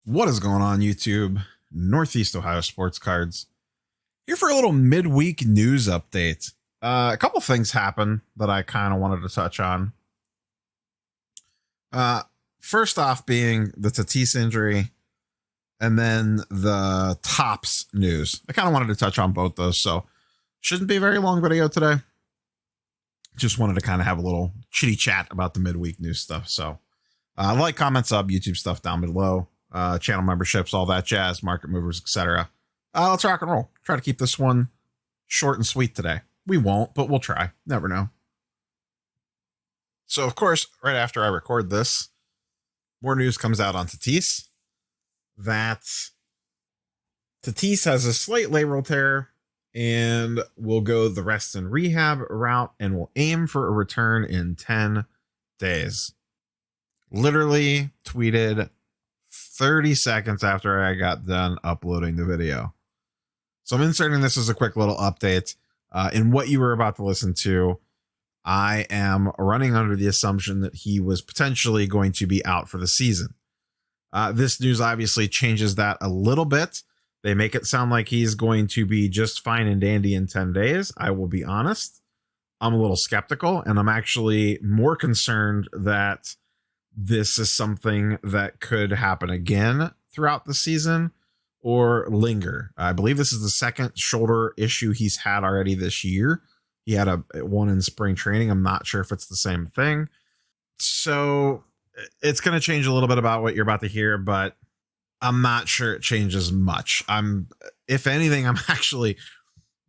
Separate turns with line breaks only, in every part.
What is going on, YouTube? Northeast Ohio Sports Cards here for a little midweek news update. A couple things happened that I kind of wanted to touch on. First off, being the Tatis injury, and then the Topps news. I kind of wanted to touch on both those, so shouldn't be a very long video today. Just wanted to kind of have a little chitty chat about the midweek news stuff. So, like, comment, sub, YouTube stuff down below. Channel memberships, all that jazz, market movers, etc. Let's rock and roll. Try to keep this one short and sweet today. We won't, but we'll try. Never know. So, of course, right after I record this, more news comes out on Tatis. That Tatis has a slight labral tear and will go the rest in rehab route and will aim for a return in 10 days. Literally tweeted 30 seconds after I got done uploading the video. So I'm inserting this as a quick little update. In what you were about to listen to, I am running under the assumption that he was potentially going to be out for the season. This news obviously changes that a little bit. They make it sound like he's going to be just fine and dandy in 10 days. I will be honest. I'm a little skeptical, and I'm actually more concerned that this is something that could happen again throughout the season or linger. I believe this is the second shoulder issue he's had already this year. He had one in spring training. I'm not sure if it's the same thing. So it's going to change a little bit about what you're about to hear, but I'm not sure it changes much. If anything, I'm actually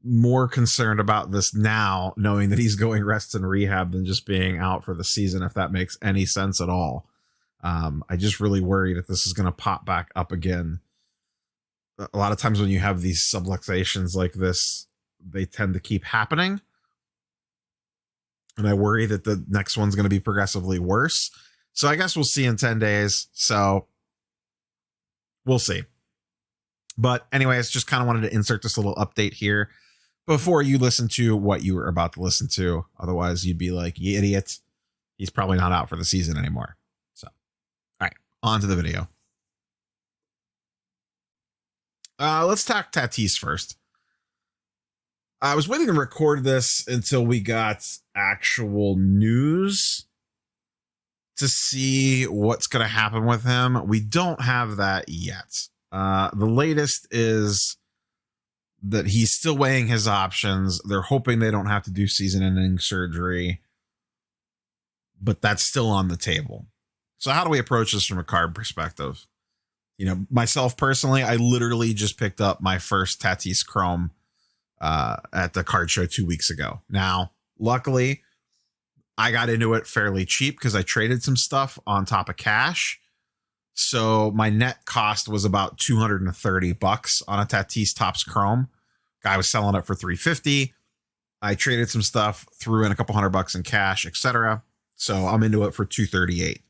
more concerned about this now, knowing that he's going rest and rehab than just being out for the season, if that makes any sense at all. I just really worry that this is going to pop back up again. A lot of times when you have these subluxations like this, they tend to keep happening. And I worry that the next one's going to be progressively worse. So I guess we'll see in 10 days. So we'll see. But anyways, just kind of wanted to insert this little update here before you listen to what you were about to listen to. Otherwise, you'd be like, you idiot. He's probably not out for the season anymore. So, all right, on to the video. Let's talk Tatis first. I was waiting to record this until we got actual news to see what's going to happen with him. We don't have that yet. The latest is that he's still weighing his options. They're hoping they don't have to do season-ending surgery, but that's still on the table. So how do we approach this from a card perspective? You know, myself personally, I literally just picked up my first Tatis Chrome at the card show 2 weeks ago. Now, luckily, I got into it fairly cheap because I traded some stuff on top of cash. So my net cost was about $230 on a Tatis Topps Chrome. Guy was selling it for $350. I traded some stuff, threw in a couple $100 in cash, etc. So I'm into it for $238,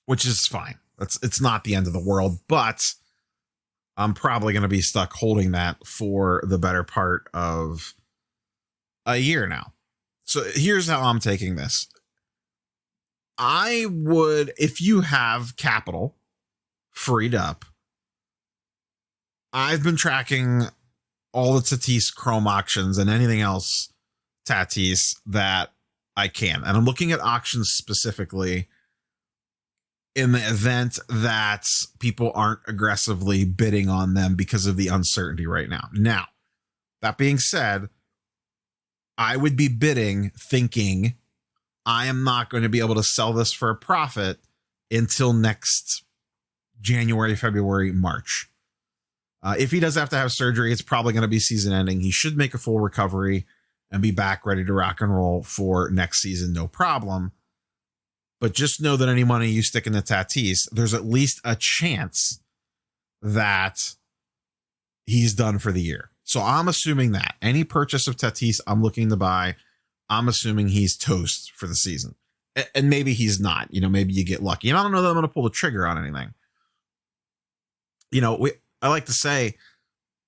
which is fine. It's not the end of the world, but I'm probably going to be stuck holding that for the better part of a year now. So here's how I'm taking this. I would, if you have capital freed up, I've been tracking all the Tatis Chrome auctions and anything else Tatis that I can. And I'm looking at auctions specifically in the event that people aren't aggressively bidding on them because of the uncertainty right now. Now, that being said, I would be bidding thinking I am not going to be able to sell this for a profit until next January, February, March. If he does have to have surgery, it's probably going to be season ending. He should make a full recovery and be back ready to rock and roll for next season. No problem. But just know that any money you stick into Tatis, there's at least a chance that he's done for the year. So I'm assuming that any purchase of Tatis I'm looking to buy, I'm assuming he's toast for the season. And maybe he's not. You know, maybe you get lucky. And I don't know that I'm going to pull the trigger on anything. You know, I like to say,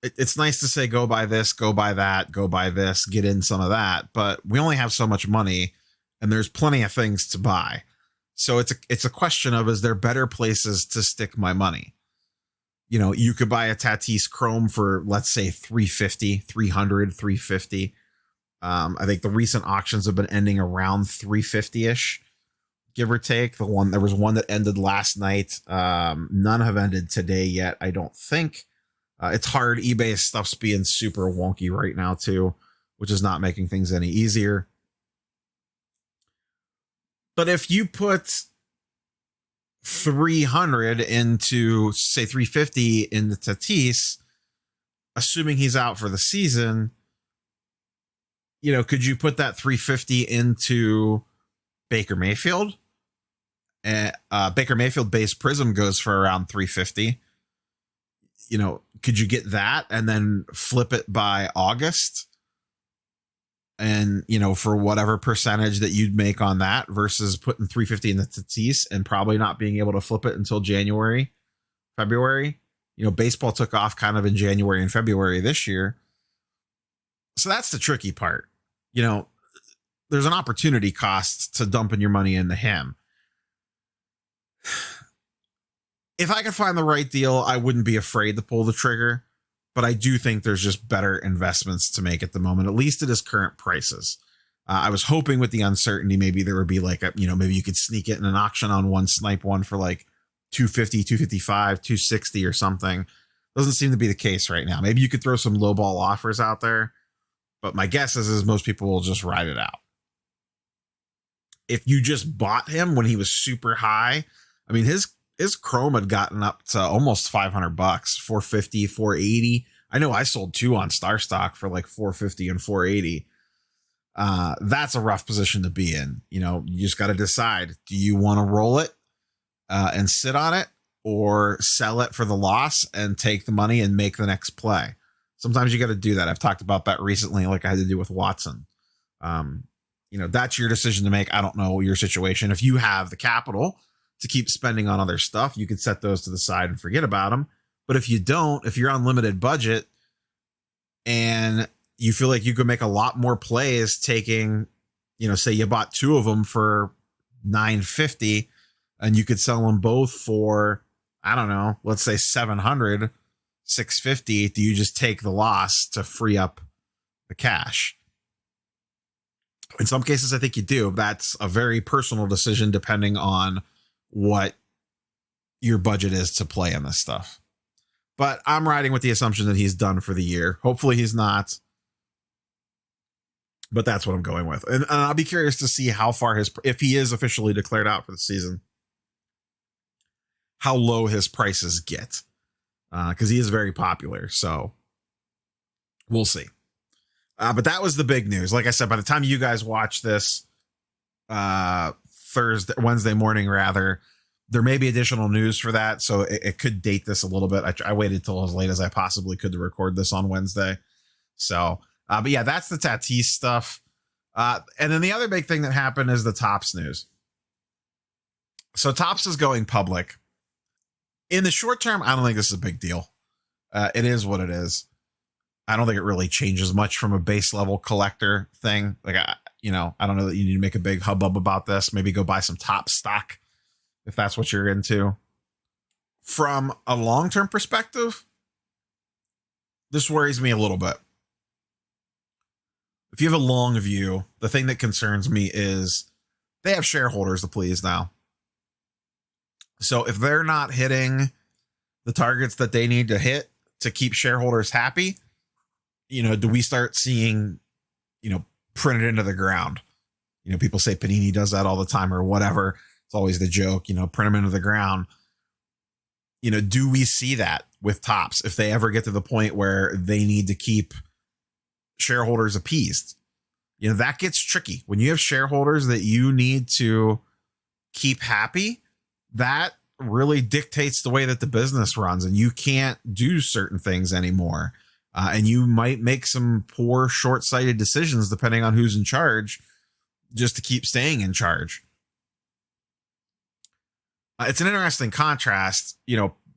it's nice to say, go buy this, go buy that, go buy this, get in some of that. But we only have so much money, and there's plenty of things to buy. So it's a question of, is there better places to stick my money? You know, you could buy a Tatis Chrome for, let's say, 350, 300, 350. I think the recent auctions have been ending around 350-ish, give or take. There was one that ended last night. None have ended today yet, I don't think. It's hard. eBay stuff's being super wonky right now too, which is not making things any easier. But if you put 300 into, say, 350 into Tatis, assuming he's out for the season, you know, could you put that 350 into Baker Mayfield? Baker Mayfield base Prism goes for around 350. You know, could you get that and then flip it by August? And, you know, for whatever percentage that you'd make on that versus putting 350 in the Tatis and probably not being able to flip it until January, February. You know, baseball took off kind of in January and February this year. So that's the tricky part. You know, there's an opportunity cost to dumping your money into him. If I could find the right deal, I wouldn't be afraid to pull the trigger. But I do think there's just better investments to make at the moment, at least at his current prices. I was hoping with the uncertainty, maybe there would be like, maybe you could sneak it in an auction on one, snipe one for like 250, 255, 260 or something. Doesn't seem to be the case right now. Maybe you could throw some lowball offers out there, but my guess is most people will just ride it out. If you just bought him when he was super high, I mean, his Chrome had gotten up to almost $500, 450, 480. I know I sold two on Star Stock for like 450 and 480. That's a rough position to be in. You know, you just got to decide, do you want to roll it and sit on it, or sell it for the loss and take the money and make the next play? Sometimes you got to do that. I've talked about that recently, like I had to do with Watson. That's your decision to make. I don't know your situation. If you have the capital to keep spending on other stuff, you could set those to the side and forget about them. But if you don't, if you're on limited budget and you feel like you could make a lot more plays taking, say you bought two of them for $950 and you could sell them both for, I don't know, let's say $700, $650. Do you just take the loss to free up the cash? In some cases, I think you do. That's a very personal decision depending on what your budget is to play in this stuff. But I'm riding with the assumption that he's done for the year. Hopefully he's not. But that's what I'm going with. And I'll be curious to see how far if he is officially declared out for the season, how low his prices get. Because he is very popular. So we'll see. But that was the big news. Like I said, by the time you guys watch this, Wednesday morning, rather, there may be additional news for that. So it could date this a little bit. I waited till as late as I possibly could to record this on Wednesday. So, but yeah, that's the Tatis stuff. And then the other big thing that happened is the Topps news. So Topps is going public. In the short term, I don't think this is a big deal. It is what it is. I don't think it really changes much from a base level collector thing. Like, I don't know that you need to make a big hubbub about this. Maybe go buy some Topps stock if that's what you're into. From a long-term perspective, this worries me a little bit. If you have a long view, the thing that concerns me is they have shareholders to please now. So if they're not hitting the targets that they need to hit to keep shareholders happy, do we start seeing, printed into the ground? People say Panini does that all the time or whatever. It's always the joke, print them into the ground. Do we see that with Topps if they ever get to the point where they need to keep shareholders appeased? That gets tricky. When you have shareholders that you need to keep happy, that really dictates the way that the business runs, and you can't do certain things anymore. And you might make some poor, short-sighted decisions depending on who's in charge just to keep staying in charge. It's an interesting contrast.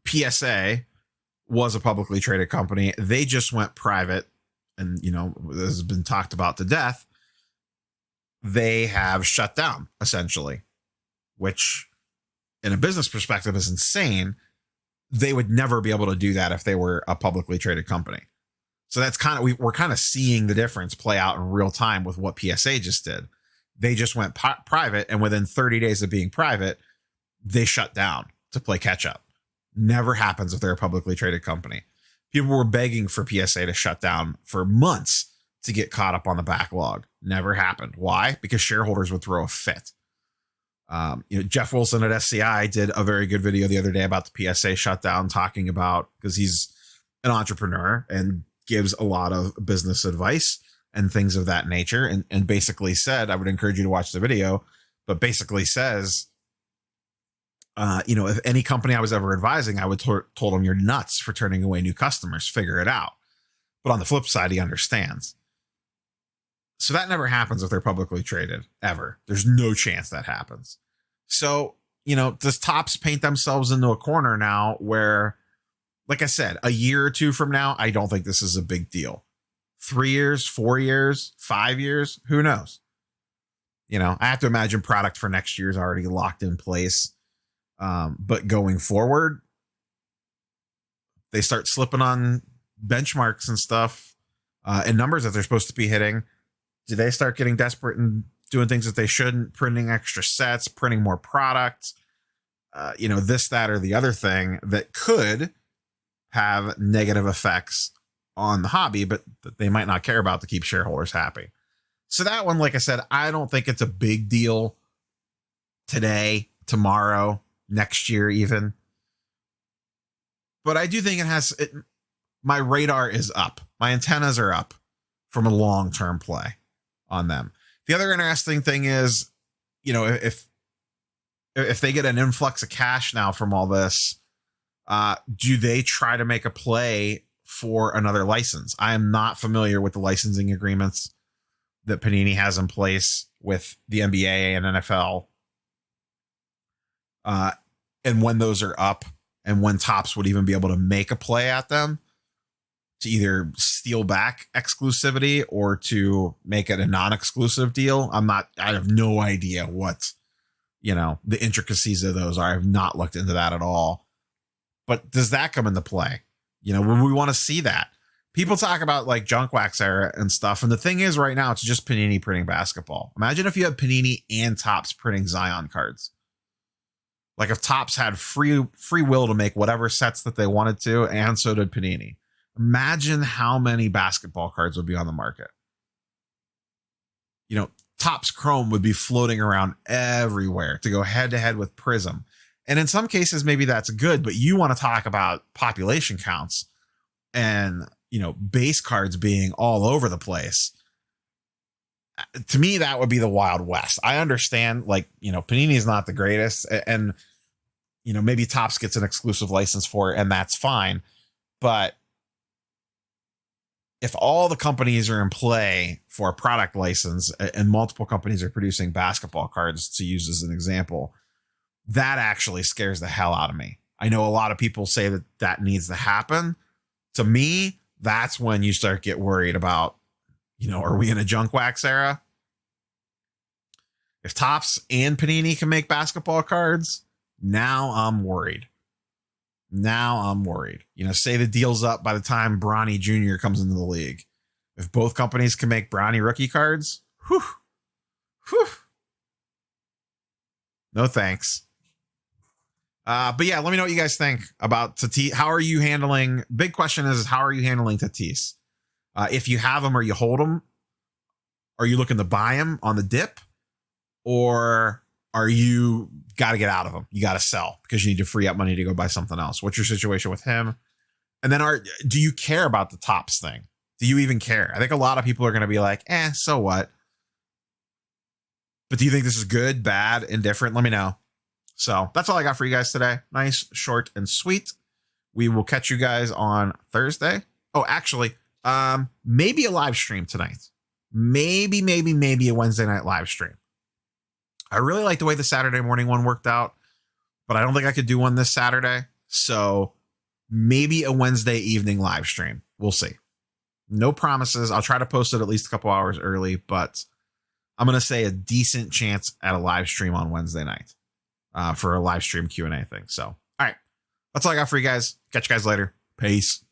PSA was a publicly traded company. They just went private, and, this has been talked about to death. They have shut down, essentially. which in a business perspective is insane. They would never be able to do that if they were a publicly traded company. So that's kind of, we're kind of seeing the difference play out in real time with what PSA just did. They just went private, and within 30 days of being private, they shut down to play catch up. Never happens if they're a publicly traded company. People were begging for PSA to shut down for months to get caught up on the backlog. Never happened. Why? Because shareholders would throw a fit. Jeff Wilson at SCI did a very good video the other day about the PSA shutdown, talking about, because he's an entrepreneur and gives a lot of business advice and things of that nature, and basically said, I would encourage you to watch the video, but basically says, if any company I was ever advising, I would told them, you're nuts for turning away new customers, figure it out. But on the flip side, he understands. So that never happens if they're publicly traded, ever. There's no chance that happens. So, does Topps paint themselves into a corner now where, like I said, a year or two from now, I don't think this is a big deal. 3 years, 4 years, 5 years, who knows? I have to imagine product for next year is already locked in place. But going forward, they start slipping on benchmarks and stuff, and numbers that they're supposed to be hitting. Do they start getting desperate and doing things that they shouldn't, printing extra sets, printing more products, this, that, or the other thing that could have negative effects on the hobby, but that they might not care about to keep shareholders happy. So that one, like I said, I don't think it's a big deal today, tomorrow, next year even. But I do think my radar is up. My antennas are up from a long-term play on them. The other interesting thing is, if they get an influx of cash now from all this, do they try to make a play for another license? I am not familiar with the licensing agreements that Panini has in place with the NBA and NFL, and when those are up, and when Topps would even be able to make a play at them to either steal back exclusivity or to make it a non-exclusive deal. I have no idea what, the intricacies of those are. I have not looked into that at all. But does that come into play? When we want to see that. People talk about like junk wax era and stuff. And the thing is, right now, it's just Panini printing basketball. Imagine if you had Panini and Topps printing Zion cards. Like if Topps had free will to make whatever sets that they wanted to, and so did Panini. Imagine how many basketball cards would be on the market. Topps Chrome would be floating around everywhere to go head to head with Prism. And in some cases, maybe that's good, but you want to talk about population counts and, base cards being all over the place. To me, that would be the Wild West. I understand, Panini is not the greatest, and, maybe Topps gets an exclusive license for it, and that's fine. But if all the companies are in play for a product license and multiple companies are producing basketball cards, to use as an example, that actually scares the hell out of me. I know a lot of people say that needs to happen. To me, that's when you start get worried about, are we in a junk wax era? If Topps and Panini can make basketball cards, now I'm worried. Say the deal's up by the time Bronny Jr. comes into the league. If both companies can make Bronny rookie cards, no thanks. But yeah, let me know what you guys think about Tatis. How are you handling? Big question is, how are you handling Tatis? If you have him or you hold him, are you looking to buy him on the dip, or are you got to get out of him? You got to sell because you need to free up money to go buy something else. What's your situation with him? And then do you care about the Topps thing? Do you even care? I think a lot of people are going to be like, so what? But do you think this is good, bad, indifferent? Let me know. So that's all I got for you guys today. Nice, short, and sweet. We will catch you guys on Thursday. Oh, actually, maybe a live stream tonight. Maybe a Wednesday night live stream. I really like the way the Saturday morning one worked out, but I don't think I could do one this Saturday. So maybe a Wednesday evening live stream. We'll see. No promises. I'll try to post it at least a couple hours early, but I'm going to say a decent chance at a live stream on Wednesday night. for a live stream Q&A thing. So, all right, that's all I got for you guys. Catch you guys later. Peace.